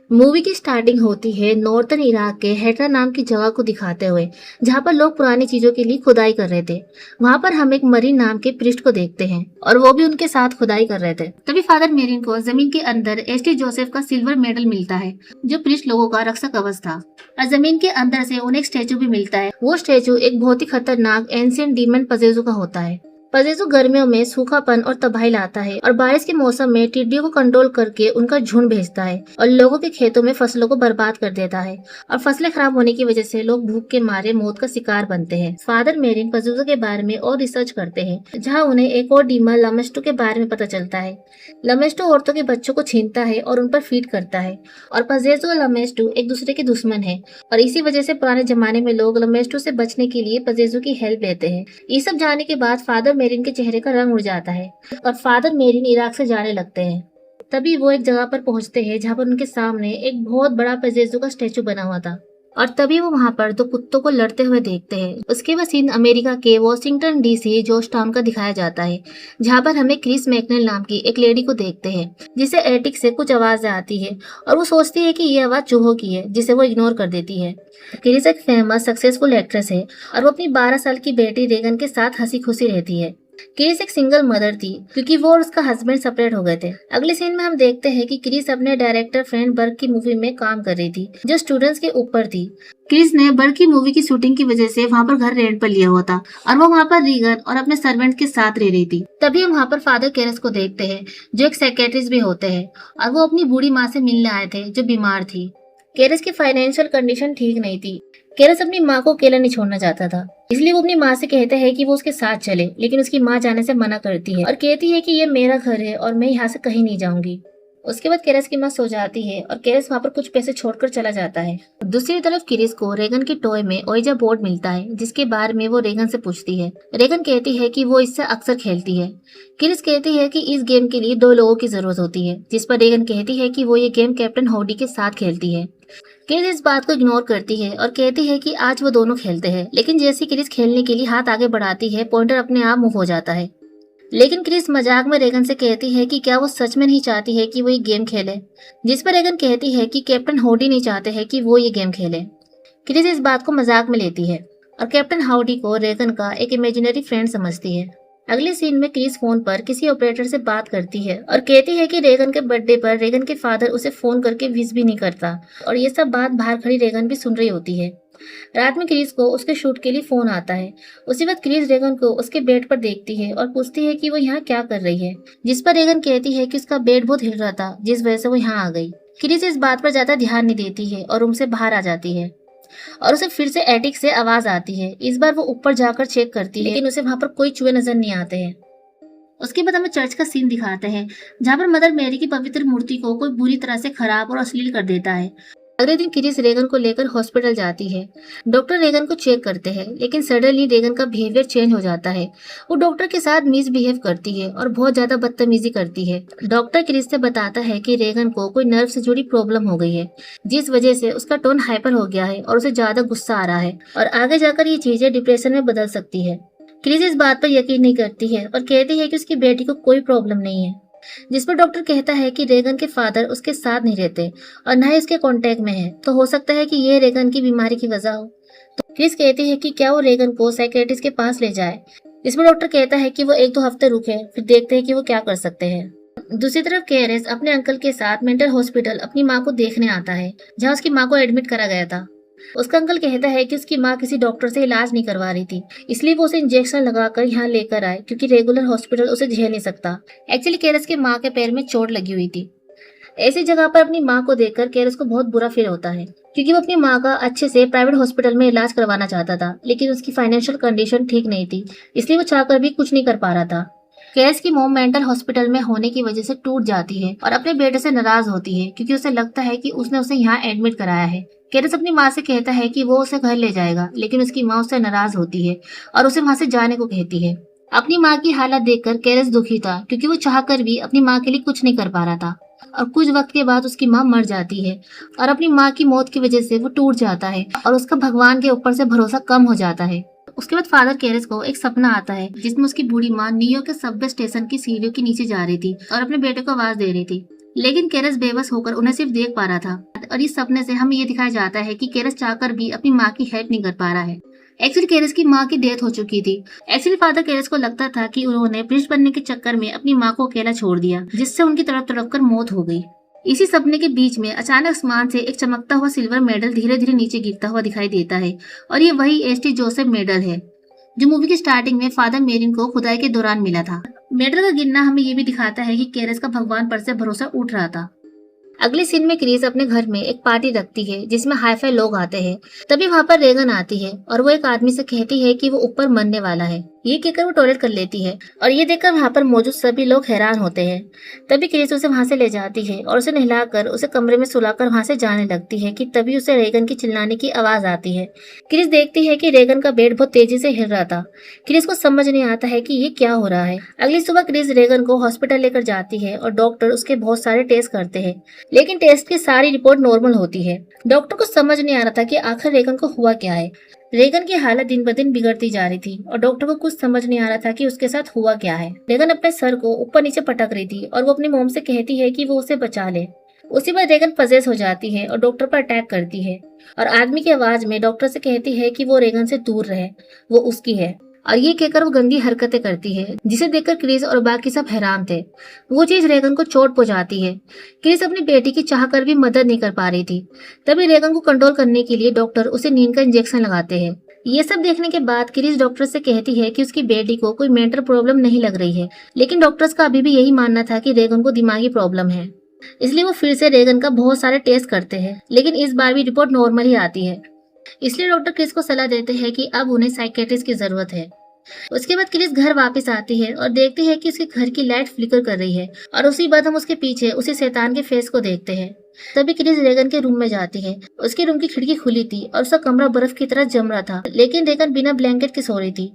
Movie की starting होती है नॉर्थन इराक के हेट्रा नाम की जगह को दिखाते हुए, जहां पर लोग पुरानी चीजों के लिए खुदाई कर रहे थे। वहां पर हम एक मरीन नाम के प्रिस्ट को देखते हैं और वो भी उनके साथ खुदाई कर रहे थे। तभी फादर मेरिन को जमीन के अंदर एसटी जोसेफ का सिल्वर मेडल मिलता है, जो प्रिस्ट लोगों का रक्षा कवच था। और जमीन के अंदर से उन्हें एक स्टेचू भी मिलता है। वो स्टेचू एक बहुत ही खतरनाक एंशिएंट डीमन पजेजो का होता है। पजेजो गर्मियों में सूखापन और तबाही लाता है और बारिश के मौसम में टिड्डियों को कंट्रोल करके उनका झुंड भेजता है और लोगों के खेतों में फसलों को बर्बाद कर देता है। और फसलें खराब होने की वजह से लोग भूख के मारे मौत का शिकार बनते हैं। फादर मेरिन पजेजो के बारे में और रिसर्च करते हैं, जहाँ उन्हें एक और डीमन लमेस्टो के बारे में पता चलता है। लमेस्टो औरतों के बच्चों को छीनता है और उन पर फीड करता है। और पजेजो और लमेस्टो एक दूसरे के दुश्मन है और इसी वजह से पुराने जमाने में लोग लमेस्टो से बचने के लिए पजेजो की हेल्प लेते हैं। ये सब जानने के बाद फादर मेरिन के चेहरे का रंग उड़ जाता है और फादर मेरिन इराक से जाने लगते हैं। तभी वो एक जगह पर पहुंचते हैं जहां पर उनके सामने एक बहुत बड़ा पजेजो का स्टेचू बना हुआ था। और तभी वो वहां पर दो कुत्तों को लड़ते हुए देखते हैं। उसके बाद सीन अमेरिका के वॉशिंगटन डीसी जॉर्ज टाउन का दिखाया जाता है, जहां पर हमें क्रिस मैकनेल नाम की एक लेडी को देखते हैं, जिसे एटिक से कुछ आवाज आती है और वो सोचती है कि ये आवाज चूहों की है, जिसे वो इग्नोर कर देती है। क्रिस एक फेमस सक्सेसफुल एक्ट्रेस है और वो अपनी 12 साल की बेटी रेगन के साथ हंसी खुशी रहती है। क्रिस एक सिंगल मदर थी क्योंकि वो और उसका हस्बैंड सेपरेट हो गए थे। अगले सीन में हम देखते हैं कि क्रिस अपने डायरेक्टर फ्रेंड बर्ग की मूवी में काम कर रही थी, जो स्टूडेंट्स के ऊपर थी। क्रिस ने बर्ग की मूवी की शूटिंग की वजह से वहाँ पर घर रेंट पर लिया हुआ था और वो वहाँ पर रीगन और अपने सर्वेंट के साथ रह रही थी। तभी हम वहाँ पर फादर केरस को देखते हैं, जो एक साइकियाट्रिस्ट भी होते हैं और वो अपनी बूढ़ी माँ से मिलने आए थे, जो बीमार थी। केरस की फाइनेंशियल कंडीशन ठीक नहीं थी। केरस अपनी माँ को अकेला नहीं छोड़ना चाहता था, इसलिए वो अपनी माँ से कहता है कि वो उसके साथ चले, लेकिन उसकी माँ जाने से मना करती है और कहती है कि ये मेरा घर है और मैं यहाँ से कहीं नहीं जाऊंगी। उसके बाद केरस की माँ सो जाती है और केरस वहाँ पर कुछ पैसे छोड़कर चला जाता है। दूसरी तरफ क्रिस को रेगन के टॉय में ओइजा बोर्ड मिलता है, जिसके बारे में वो रेगन से पूछती है। रेगन कहती है कि वो इससे अक्सर खेलती है। क्रिस कहती है कि इस गेम के लिए 2 लोगों की जरूरत होती है, जिस पर रेगन कहती है कि वो ये गेम कैप्टन होडी के साथ खेलती है। क्रिस इस बात को इग्नोर करती है और कहती है कि आज वो दोनों खेलते हैं, लेकिन जैसे क्रिस खेलने के लिए हाथ आगे बढ़ाती है, पॉइंटर अपने आप मूव हो जाता है। लेकिन क्रिस मजाक में रेगन से कहती है कि क्या वो सच में नहीं चाहती है कि वो ये गेम खेले, जिस पर रेगन कहती है कि कैप्टन हाउडी नहीं चाहते हैं कि वो ये गेम खेले। क्रिस इस बात को मजाक में लेती है और कैप्टन हाउडी को रेगन का एक इमेजिनरी फ्रेंड समझती है। अगले सीन में क्रिस फोन पर किसी ऑपरेटर से बात करती है और कहती है कि रेगन के बर्थडे पर रेगन के फादर उसे फोन करके विश भी नहीं करता, और ये सब बात बाहर खड़ी रेगन भी सुन रही होती है। रात में क्रिस को उसके शूट के लिए फोन आता है। उसी वक्त क्रिस रेगन को उसके बेड पर देखती है और पूछती है कि वो यहाँ क्या कर रही है, जिस पर रेगन कहती है कि उसका बेड बहुत हिल रहा था, जिस वजह से वो यहाँ आ गई। क्रिस इस बात पर ज्यादा ध्यान नहीं देती है और रूम से बाहर आ जाती है और उसे फिर से एटिक से आवाज आती है। इस बार वो ऊपर जाकर चेक करती है, लेकिन उसे वहाँ पर कोई चूहे नजर नहीं आते हैं। उसके बाद हमें चर्च का सीन दिखाते हैं, जहाँ पर मदर मेरी की पवित्र मूर्ति को कोई बुरी तरह से खराब और अश्लील कर देता है। अगले दिन क्रिस रेगन को लेकर हॉस्पिटल जाती है। डॉक्टर रेगन को चेक करते हैं, लेकिन सडनली रेगन का बिहेवियर चेंज हो जाता है। वो डॉक्टर के साथ मिसबिहेव करती है और बहुत ज्यादा बदतमीजी करती है। डॉक्टर क्रिस से बताता है कि रेगन को कोई नर्व से जुड़ी प्रॉब्लम हो गई है, जिस वजह से उसका टोन हाइपर हो गया है और उसे ज्यादा गुस्सा आ रहा है और आगे जाकर ये चीजें डिप्रेशन में बदल सकती है। क्रिस इस बात पर यकीन नहीं करती है और कहती है कि उसकी बेटी को कोई प्रॉब्लम नहीं है, जिस पर डॉक्टर कहता है कि रेगन के फादर उसके साथ नहीं रहते और न ही उसके कांटेक्ट में है, तो हो सकता है कि ये रेगन की बीमारी की वजह हो। तो क्रिस कहती है कि क्या वो रेगन को साइकियाट्रिस्ट के पास ले जाए, जिस पर डॉक्टर कहता है कि वो 1-2 हफ्ते रुके, फिर देखते हैं कि वो क्या कर सकते हैं। दूसरी तरफ केरेस अपने अंकल के साथ मेंटल हॉस्पिटल अपनी माँ को देखने आता है, जहाँ उसकी माँ को एडमिट करा गया था। उसका अंकल कहता है कि उसकी माँ किसी डॉक्टर से इलाज नहीं करवा रही थी, इसलिए वो उसे इंजेक्शन लगाकर यहाँ लेकर आए, क्योंकि रेगुलर हॉस्पिटल उसे झेल नहीं सकता। एक्चुअली केरस की माँ के पैर में चोट लगी हुई थी। ऐसी जगह पर अपनी माँ को देखकर केरस को बहुत बुरा फील होता है, क्योंकि वो अपनी माँ का अच्छे से प्राइवेट हॉस्पिटल में इलाज करवाना चाहता था, लेकिन उसकी फाइनेंशियल कंडीशन ठीक नहीं थी, इसलिए वो चाहकर भी कुछ नहीं कर पा रहा था। केरस की मॉम मेंटल हॉस्पिटल में होने की वजह से टूट जाती है और अपने बेटे से नाराज होती है, क्योंकि उसे लगता है कि उसने उसे यहाँ एडमिट कराया है। केरस अपनी माँ से कहता है कि वो उसे घर ले जाएगा, लेकिन उसकी माँ उससे नाराज होती है और उसे वहाँ से जाने को कहती है। अपनी माँ की हालत देखकर केरस दुखी था, क्योंकि वो चाहकर भी अपनी माँ के लिए कुछ नहीं कर पा रहा था। और कुछ वक्त के बाद उसकी माँ मर जाती है और अपनी माँ की मौत की वजह से वो टूट जाता है और उसका भगवान के ऊपर से भरोसा कम हो जाता है। उसके बाद फादर केरस को एक सपना आता है, जिसमें उसकी बूढ़ी माँ न्यूयॉर्क के सबवे स्टेशन की सीढ़ियों के नीचे जा रही थी और अपने बेटे को आवाज दे रही थी, लेकिन केरस बेबस होकर उन्हें सिर्फ देख पा रहा था। और इस सपने से हमें ये दिखाया जाता है कि केरस चाहकर भी अपनी माँ की हेल्प नहीं कर पा रहा है। एक्चुअली केरस की माँ की डेथ हो चुकी थी। एक्चुअली फादर केरस को लगता था कि उन्होंने प्रिस्ट बनने के चक्कर में अपनी माँ को अकेला छोड़ दिया, जिससे उनकी तड़प तड़प कर मौत हो गई। इसी सपने के बीच में अचानक आसमान से एक चमकता हुआ सिल्वर मेडल धीरे धीरे नीचे गिरता हुआ दिखाई देता है और ये वही एस.टी. जोसेफ मेडल है जो मूवी की स्टार्टिंग में फादर मेरिन को खुदाई के दौरान मिला था। मेडल का गिरना हमें ये भी दिखाता है कि केरस का भगवान पर से भरोसा उठ रहा था। अगले सीन में क्रिस अपने घर में एक पार्टी रखती है जिसमें हाई-फाई लोग आते हैं। तभी वहाँ पर रेगन आती है और वो एक आदमी से कहती है कि वो ऊपर मरने वाला है। ये कहकर वो टॉयलेट कर लेती है और ये देखकर वहाँ पर मौजूद सभी लोग हैरान होते हैं। तभी क्रिस उसे वहाँ से ले जाती है और उसे नहलाकर उसे कमरे में सुलाकर वहाँ से जाने लगती है कि तभी उसे रेगन की चिल्लाने की आवाज आती है। क्रिस देखती है कि रेगन का बेड बहुत तेजी से हिल रहा था। क्रिस को समझ नहीं आता है कि ये क्या हो रहा है। अगली सुबह क्रिस रेगन को हॉस्पिटल लेकर जाती है और डॉक्टर उसके बहुत सारे टेस्ट करते हैं, लेकिन टेस्ट की सारी रिपोर्ट नॉर्मल होती है। डॉक्टर को समझ नहीं आ रहा था कि आखिर रेगन को हुआ क्या है। रेगन की हालत दिन ब दिन बिगड़ती जा रही थी और डॉक्टर को कुछ समझ नहीं आ रहा था कि उसके साथ हुआ क्या है। रेगन अपने सर को ऊपर नीचे पटक रही थी और वो अपनी मॉम से कहती है कि वो उसे बचा ले। उसी बार रेगन पजेस हो जाती है और डॉक्टर पर अटैक करती है और आदमी की आवाज में डॉक्टर से कहती है कि वो रेगन से दूर रहे, वो उसकी है। और ये कहकर वो गंदी हरकतें करती है, जिसे देखकर क्रिस और बाकी सब हैरान थे। वो चीज रेगन को चोट पहुंचाती है। क्रिस अपनी बेटी की चाह कर भी मदद नहीं कर पा रही थी। तभी रेगन को कंट्रोल करने के लिए डॉक्टर उसे नींद का इंजेक्शन लगाते हैं। ये सब देखने के बाद क्रिस डॉक्टर से कहती है कि उसकी बेटी को कोई मेंटल प्रॉब्लम नहीं लग रही है, लेकिन डॉक्टर्स का अभी भी यही मानना था कि रेगन को दिमागी प्रॉब्लम है। इसलिए वो फिर से रेगन का बहुत सारे टेस्ट करते हैं, लेकिन इस बार भी रिपोर्ट नॉर्मल ही आती है। इसलिए डॉक्टर क्रिस को सलाह देते हैं कि अब उन्हें साइकेट्रिस्ट की जरूरत है। उसके बाद क्रिस घर वापस आती है और देखती है कि उसके घर की लाइट फ्लिकर कर रही है और उसी बात हम उसके पीछे उसी शैतान के फेस को देखते हैं। तभी क्रिस रेगन के रूम में जाती है। उसके रूम की खिड़की खुली थी और उसका कमरा बर्फ की तरह जम रहा था, लेकिन रेगन बिना ब्लैंकेट के सो रही थी।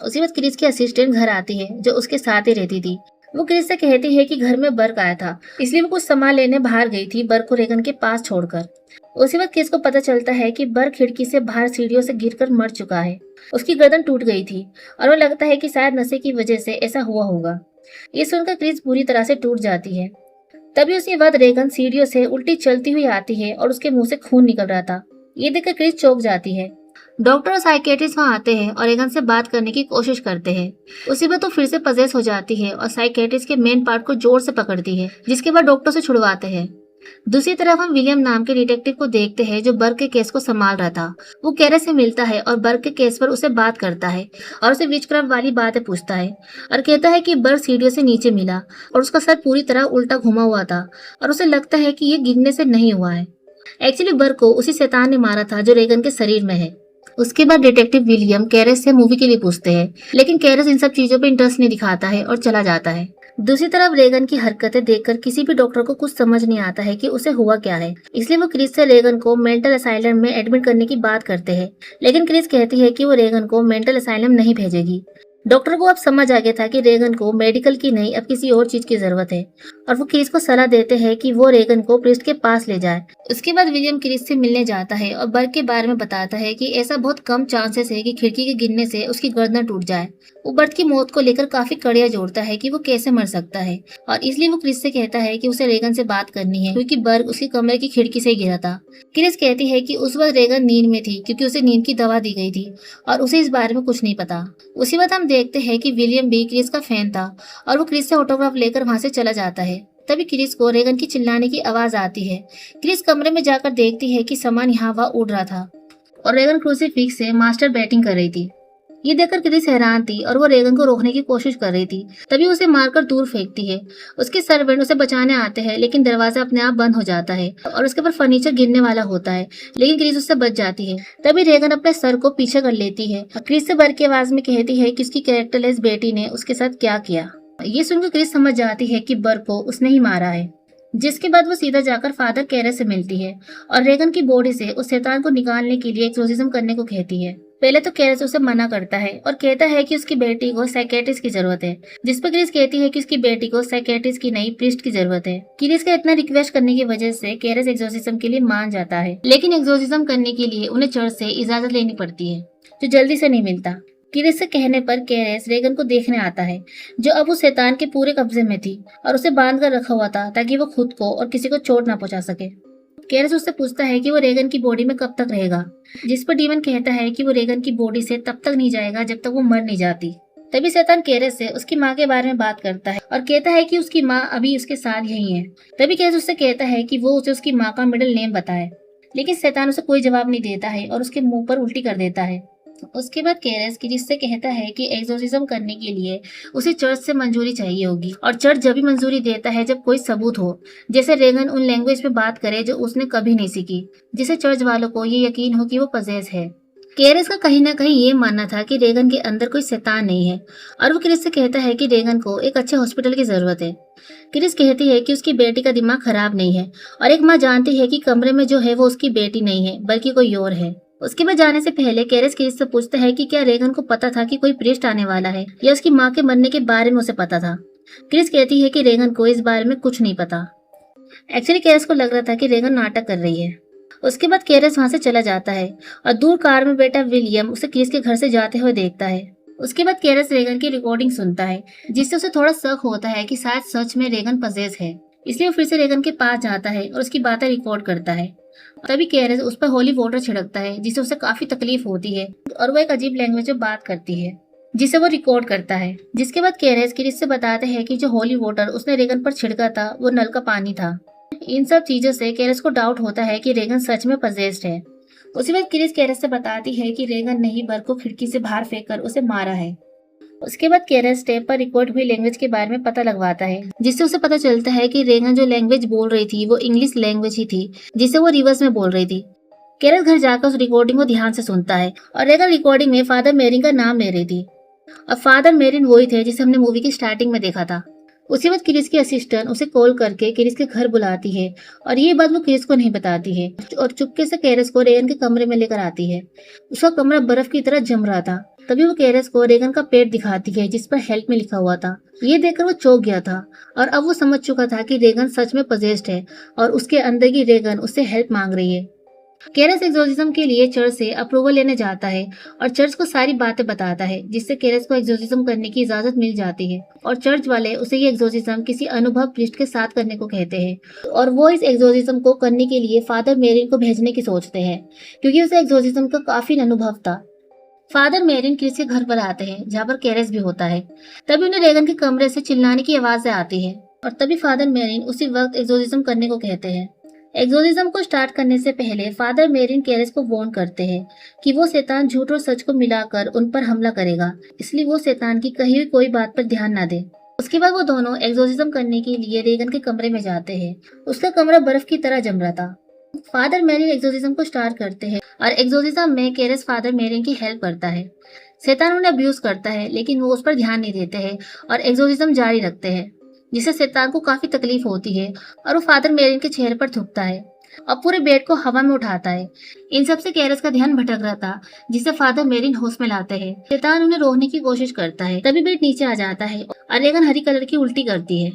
उसी वक्त क्रिस की असिस्टेंट घर आती है जो उसके साथ ही रहती थी। वो क्रिस से कहती है कि घर में बर्क आया था, इसलिए वो कुछ सामान लेने बाहर गई थी बर्क को रेगन के पास छोड़कर। उसी वक्त क्रिस को पता चलता है कि बर्क खिड़की से बाहर सीढ़ियों से गिरकर मर चुका है। उसकी गर्दन टूट गई थी और वो लगता है कि शायद नशे की वजह से ऐसा हुआ होगा। ये सुनकर क्रिस पूरी तरह से टूट जाती है। तभी उसी वक्त रेगन सीढ़ियों से उल्टी चलती हुई आती है और उसके मुंह से खून निकल रहा था। ये देखकर क्रिस चौंक जाती है। डॉक्टर और साइकेट्रिस्ट वहाँ आते हैं और रेगन से बात करने की कोशिश करते हैं। उसी बात तो फिर से पजेस हो जाती है और साइकेट्रिस्ट के मेन पार्ट को जोर से पकड़ती है, जिसके बाद डॉक्टर से छुड़वाते हैं। दूसरी तरफ हम विलियम नाम के डिटेक्टिव को देखते हैं जो बर्क के केस को संभाल रहा था। वो केरस से मिलता है और बर्क के केस पर उसे बात करता है और उसे विचक्राफ्ट वाली बातें पूछता है और कहता है कि बर्क सीढ़ियों से नीचे मिला और उसका सर पूरी तरह उल्टा घुमा हुआ था और उसे लगता है कि ये गिरने से नहीं हुआ है। एक्चुअली बर्क को उसी शैतान ने मारा था जो रेगन के शरीर में है। उसके बाद डिटेक्टिव विलियम कैरस से मूवी के लिए पूछते हैं, लेकिन कैरस इन सब चीजों पे इंटरेस्ट नहीं दिखाता है और चला जाता है। दूसरी तरफ रेगन की हरकतें देखकर किसी भी डॉक्टर को कुछ समझ नहीं आता है कि उसे हुआ क्या है, इसलिए वो क्रिस से रेगन को मेंटल असाइलम में एडमिट करने की बात करते हैं, लेकिन क्रिस कहती है कि वो रेगन को मेंटल असाइलम नहीं भेजेगी। डॉक्टर को अब समझ आ गया था कि रेगन को मेडिकल की नहीं अब किसी और चीज की जरूरत है और वो क्रिस को सलाह देते हैं कि वो रेगन को प्रिस्ट के पास ले जाए। उसके बाद विलियम क्रिस से मिलने जाता है और बर्क के बारे में बताता है कि ऐसा बहुत कम चांसेस है कि खिड़की के गिरने से उसकी गर्दन टूट जाए। वो बर्क की मौत को लेकर काफी कड़िया जोड़ता है कि वो कैसे मर सकता है और इसलिए वो क्रिस से कहता है कि उसे रेगन से बात करनी है क्योंकि बर्क उसके कमरे की खिड़की से गिरा था। क्रिस कहती है कि उस वक्त रेगन नींद में थी क्योंकि उसे नींद की दवा दी गई थी और उसे इस बारे में कुछ नहीं पता। उसी वक्त हम देखते हैं कि विलियम भी क्रिस का फैन था और वो क्रिस से ऑटोग्राफ लेकर वहां से चला जाता है। तभी क्रिस को रेगन की चिल्लाने की आवाज आती है। क्रिस कमरे में जाकर देखती है कि सामान यहाँ वहाँ उड़ रहा था और रेगन क्रूसीफिक्स से मास्टर बैटिंग कर रही थी। ये देखकर क्रिस हैरान थी और वो रेगन को रोकने की कोशिश कर रही थी। तभी उसे मारकर दूर फेंकती है। उसके सर्वेंट उसे बचाने आते हैं, लेकिन दरवाजा अपने आप बंद हो जाता है और उसके ऊपर फर्नीचर गिरने वाला होता है, लेकिन क्रिस उससे बच जाती है। तभी रेगन अपने सर को पीछे कर लेती है और क्रिस से बर्क की आवाज में कहती है कि उसकी कैरेक्टरलेस बेटी ने उसके साथ क्या किया। ये सुनकर क्रिस समझ जाती है कि बर्क को उसने ही मारा है, जिसके बाद वो सीधा जाकर फादर कैरस से मिलती है और रेगन की बॉडी से उस शैतान को निकालने के लिए एक्सोर्सिज्म करने को कहती है। पहले तो कैरस उसे मना करता है और कहता है कि उसकी बेटी को साइकेट्रिस्ट की जरूरत है, जिस पर क्रिस कहती है कि उसकी बेटी को साइकेट्रिस्ट की नहीं प्रिस्ट की जरूरत है। क्रिस का इतना रिक्वेस्ट करने की वजह से कैरस एक्सोर्सिज्म के लिए मान जाता है, लेकिन एक्सोर्सिज्म करने के लिए उन्हें चर्च से इजाजत लेनी पड़ती है जो जल्दी से नहीं मिलता। क्रिस से कहने पर कैरस रेगन को देखने आता है जो अब उस शैतान के पूरे कब्जे में थी और उसे बांध कर रखा हुआ था ताकि वो खुद को और किसी को चोट ना पहुंचा सके। केरस उससे पूछता है कि वो रेगन की बॉडी में कब तक रहेगा, जिस पर डीमन कहता है कि वो रेगन की बॉडी से तब तक नहीं जाएगा जब तक वो मर नहीं जाती। तभी शैतान केरस से उसकी माँ के बारे में बात करता है और कहता है कि उसकी माँ अभी उसके साथ यही है। तभी केरस उससे कहता है कि वो उसे उसकी माँ का मिडिल नेम बताए, लेकिन शैतान उसे कोई जवाब नहीं देता है और उसके मुंह पर उल्टी कर देता है। उसके बाद केरस किरिस से कहता है कि एक्सोर्सिज्म करने के लिए उसे चर्च से मंजूरी चाहिए होगी, और चर्च जब भी मंजूरी देता है जब कोई सबूत हो, जैसे रेगन उन लैंग्वेज में बात करे जो उसने कभी नहीं सीखी, जिससे चर्च वालों को ये यकीन हो कि वो पजेस है। केरस का कहीं ना कहीं ये मानना था कि रेगन के अंदर कोई शैतान नहीं है, और वो क्रिस से कहता है कि रेगन को एक अच्छे हॉस्पिटल की जरूरत है। क्रिस कहती है कि उसकी बेटी का दिमाग खराब नहीं है, और एक माँ जानती है कि कमरे में जो है वो उसकी बेटी नहीं है बल्कि कोई और है। उसके बाद जाने से पहले केरस क्रिस से पूछता है कि क्या रेगन को पता था कि कोई प्रीस्ट आने वाला है, या उसकी माँ के मरने के बारे में उसे पता था। क्रिस कहती है कि रेगन को इस बारे में कुछ नहीं पता। एक्चुअली केरस को लग रहा था कि रेगन नाटक कर रही है। उसके बाद केरस वहां से चला जाता है और दूर कार में बेटा विलियम उसे क्रिस के घर से जाते हुए देखता है। उसके बाद केरस रेगन की रिकॉर्डिंग सुनता है, जिससे उसे थोड़ा शक होता है कि शायद सच में रेगन पजेस है। इसलिए वो फिर से रेगन के पास जाता है और उसकी बातें रिकॉर्ड करता है। तभी केरस उस पर होली वाटर छिड़कता है, जिससे उसे काफी तकलीफ होती है और वो एक अजीब लैंग्वेज में बात करती है, जिसे वो रिकॉर्ड करता है। जिसके बाद केरस क्रिस से बताते हैं कि जो होली वाटर उसने रेगन पर छिड़का था वो नल का पानी था। इन सब चीजों से केरस को डाउट होता है कि रेगन सच में पजेस्ड है। उसी वक्त क्रिस केरस से बताती है कि रेगन ने ही बर्क को खिड़की से बाहर फेंककर उसे मारा है। उसके बाद केरस टेप पर रिकॉर्ड हुई लैंग्वेज के बारे में पता लगवाता है, जिससे उसे पता चलता है कि रेगन जो लैंग्वेज बोल रही थी वो इंग्लिश लैंग्वेज ही थी, जिसे वो रिवर्स में बोल रही थी। केरस घर जाकर उस रिकॉर्डिंग को ध्यान से सुनता है और रेगन रिकॉर्डिंग में फादर मेरिन का नाम ले रही थी, और फादर मेरिन वही थे जिसे हमने मूवी की स्टार्टिंग में देखा था। उसी वक्त क्रिस की असिस्टेंट उसे कॉल करके क्रिस के घर बुलाती है, और ये बात वो क्रिस को नहीं बताती है, और चुपके से केरस को रेगन के कमरे में लेकर आती है। उसका कमरा बर्फ की तरह जम रहा था। तभी वो केरस को रेगन का पेट दिखाती है, जिस पर हेल्प में लिखा हुआ था। ये देखकर वो चौंक गया था, और अब वो समझ चुका था कि रेगन सच में पजेस्ड है और उसके अंदर की रेगन उससे हेल्प मांग रही है। केरस एक्सोर्सिज्म के लिए चर्च से अप्रूवल लेने जाता है और चर्च को सारी बातें बताता है, जिससे केरस को एक्सोर्सिज्म करने की इजाजत मिल जाती है, और चर्च वाले उसे ये एक्सोर्सिज्म किसी अनुभव प्रीस्ट के साथ करने को कहते हैं, और वो इस एक्सोर्सिज्म को करने के लिए फादर मेरिन को भेजने की सोचते हैं, क्योंकि उसे एक्सोर्सिज्म का काफी अनुभव था। फादर मेरिन क्रिस के घर पर आते हैं, जहाँ पर केरस भी होता है। तभी उन्हें रेगन के कमरे से चिल्लाने की आवाजें आती है, और तभी फादर मेरिन उसी वक्त एक्सोर्सिज्म करने को कहते हैं। एक्सोर्सिज्म को स्टार्ट करने से पहले फादर मेरिन केरस को वार्न करते हैं कि वो शैतान झूठ और सच को मिलाकर उन पर हमला करेगा, इसलिए वो शैतान की कही हुई कोई बात पर ध्यान ना दे। उसके बाद वो दोनों एक्सोर्सिज्म करने के लिए रेगन के कमरे में जाते हैं। उसका कमरा बर्फ की तरह जम रहा था। फादर मेरिन एक्सोर्सिज्म को स्टार्ट करते हैं, और एक्सोर्सिज्म में केरस फादर मेरिन की हेल्प करता है। शैतान उन्हें अब्यूज करता है, लेकिन वो उस पर ध्यान नहीं देते हैं और एक्सोर्सिज्म जारी रखते हैं, जिससे शैतान को काफी तकलीफ होती है, और वो फादर मेरिन के चेहरे पर थूकता है और पूरे बेड को हवा में उठाता है। इन सब से केरस का ध्यान भटक रहा था, जिसे फादर मेरिन होश में लाते हैं। शैतान उन्हें रोकने की कोशिश करता है, तभी बेड नीचे आ जाता है और रेगन हरी कलर की उल्टी करती है।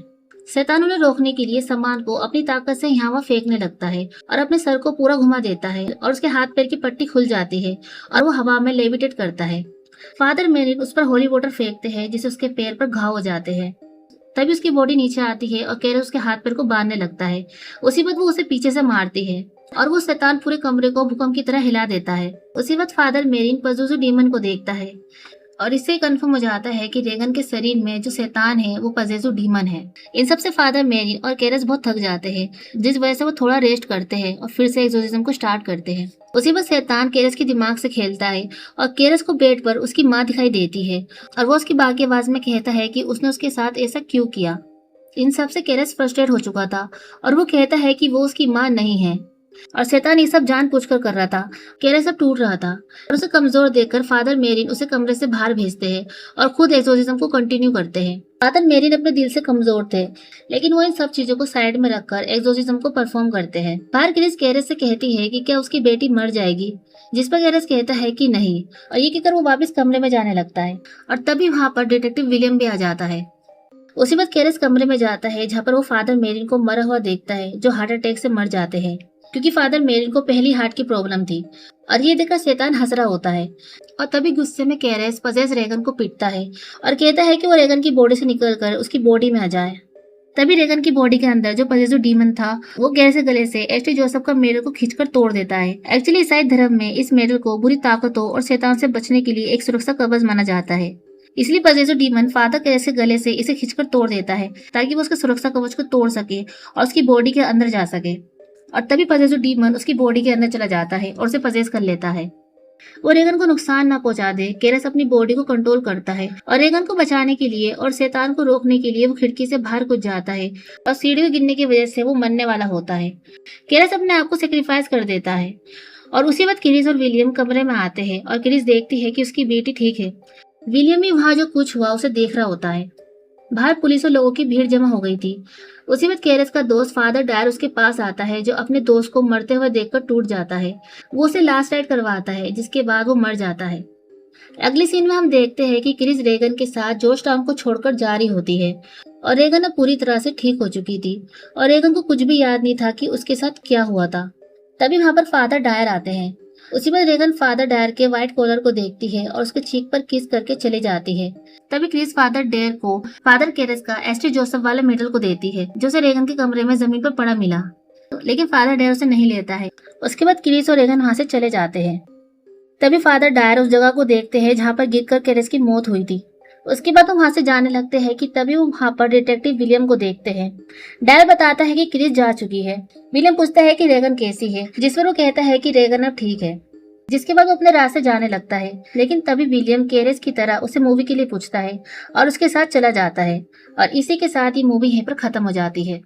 शैतान उन्हें रोकने के लिए सामान को अपनी ताकत से यहाँ वहाँ फेंकने लगता है और अपने सर को पूरा घुमा देता है, और उसके हाथ पैर की पट्टी खुल जाती है और वो हवा में लेविटेट करता है। फादर मेरिन उस पर होली वाटर फेंकते हैं, जिससे उसके पैर पर घाव हो जाते हैं। तभी उसकी बॉडी नीचे आती है और केरस उसके हाथ पैर को बांधने लगता है। उसी वक्त वो उसे पीछे से मारती है और वो शैतान पूरे कमरे को भूकंप की तरह हिला देता है। उसी वक्त फादर मेरिन पजुजू डीमन को देखता है, और इससे कंफर्म हो जाता है कि रेगन के शरीर में जो शैतान है वो पजेसु डीमन है। इन सब से फादर मेरिन और केरस बहुत थक जाते हैं, जिस वजह से वो थोड़ा रेस्ट करते हैं और फिर से एक्सोर्सिज्म को स्टार्ट करते हैं। उसी वक्त शैतान केरस के दिमाग से खेलता है और केरस को बेड पर उसकी माँ दिखाई देती है, और वो उसकी बाकी आवाज में कहता है कि उसने उसके साथ ऐसा क्यों किया। इन सब से केरस फ्रस्ट्रेट हो चुका था, और वो कहता है कि वो उसकी माँ नहीं है, और शैतान ये सब जानबूझकर कर रहा था। केरस अब टूट रहा था, और उसे कमजोर देखकर फादर मेरिन उसे कमरे से बाहर भेजते हैं और खुद एक्सोर्सिज्म को कंटिन्यू करते हैं। फादर मेरिन अपने दिल से कमजोर थे, लेकिन वो इन सब चीजों को साइड में रखकर एक्सोर्सिज्म को परफॉर्म करते हैं। बाहर क्रिस केरस से कहती है कि क्या उसकी बेटी मर जाएगी, जिस पर केरस कहता है कि नहीं, और ये कहकर वो वापस कमरे में जाने लगता है। और तभी वहां पर डिटेक्टिव विलियम भी आ जाता है। उसी वक्त केरस कमरे में जाता है, जहाँ पर वो फादर मेरिन को मरा हुआ देखता है, जो हार्ट अटैक से मर जाते हैं, क्योंकि फादर मेरिन को पहली हार्ट की प्रॉब्लम थी। और ये देखकर शैतान हंस रहा होता है, और तभी गुस्से में केरस पजेस रेगन को पीटता है और कहता है कि वो रेगन की बॉडी से निकलकर उसकी बॉडी में आ जाए। तभी रेगन की बॉडी के अंदर जो पजेसिव डीमन था वो कैसे गले से एसटी जोसेफ का मेडल को खींचकर तोड़ देता है। एक्चुअली ईसाई धर्म में इस मेडल को बुरी ताकतों और शैतान से बचने के लिए एक सुरक्षा कवच माना जाता है। इसलिए पजेसिव डीमन फादर कैरेस के गले से इसे खींचकर तोड़ देता है ताकि वो उसके सुरक्षा कवच को तोड़ सके और उसकी बॉडी के अंदर जा सके। और तभी पजेसिव डीमन उसकी बॉडी के अंदर चला जाता है और उसे पजेस कर लेता है। वो रेगन को नुकसान ना पहुंचा दे, केरस अपनी बॉडी को कंट्रोल करता है और रेगन को बचाने के लिए और शैतान को रोकने के लिए वो खिड़की से बाहर कूद जाता है और सीढ़ी गिरने की वजह से वो मरने वाला होता है। केरस अपने आप को सेक्रीफाइस कर देता है और उसी वक्त क्रिस और विलियम कमरे में आते हैं और क्रिस देखती है कि उसकी बेटी ठीक है। विलियम भी वहां जो कुछ हुआ उसे देख रहा होता है। बाहर पुलिस और लोगों की भीड़ जमा हो गई थी। उसी वक्त केरस का दोस्त फादर डायर उसके पास आता है जो अपने दोस्त को मरते हुए देखकर टूट जाता है। वो उसे लास्ट राइड करवाता है जिसके बाद वो मर जाता है। अगली सीन में हम देखते हैं कि क्रिस रेगन के साथ जॉर्ज टाउन को छोड़कर जा रही होती है और रेगन अब पूरी तरह से ठीक हो चुकी थी और रेगन को कुछ भी याद नहीं था कि उसके साथ क्या हुआ था। तभी वहां पर फादर डायर आते हैं। उसी में रेगन फादर डायर के व्हाइट कॉलर को देखती है और उसके चीक पर किस करके चली जाती है। तभी क्रिस फादर डेयर को फादर केरेस का एसटी जोसेफ वाले मेडल को देती है जो उसे रेगन के कमरे में जमीन पर पड़ा मिला, लेकिन फादर डेयर उसे नहीं लेता है। उसके बाद क्रिस और रेगन वहां से चले जाते हैं। तभी फादर डायर उस जगह को देखते हैं जहाँ पर गिरकर केरेस की मौत हुई थी। उसके बाद वो वहां से जाने लगते हैं कि तभी वो वहां पर डिटेक्टिव विलियम को देखते हैं। डायर बताता है कि क्रिस जा चुकी है। विलियम पूछता है कि रेगन कैसी है, जिस पर वो कहता है कि रेगन अब ठीक है। जिसके बाद वो अपने रास्ते जाने लगता है, लेकिन तभी विलियम केरेस की तरह उसे मूवी के लिए पूछता है और उसके साथ चला जाता है और इसी के साथ ही मूवी यहीं पर खत्म हो जाती है।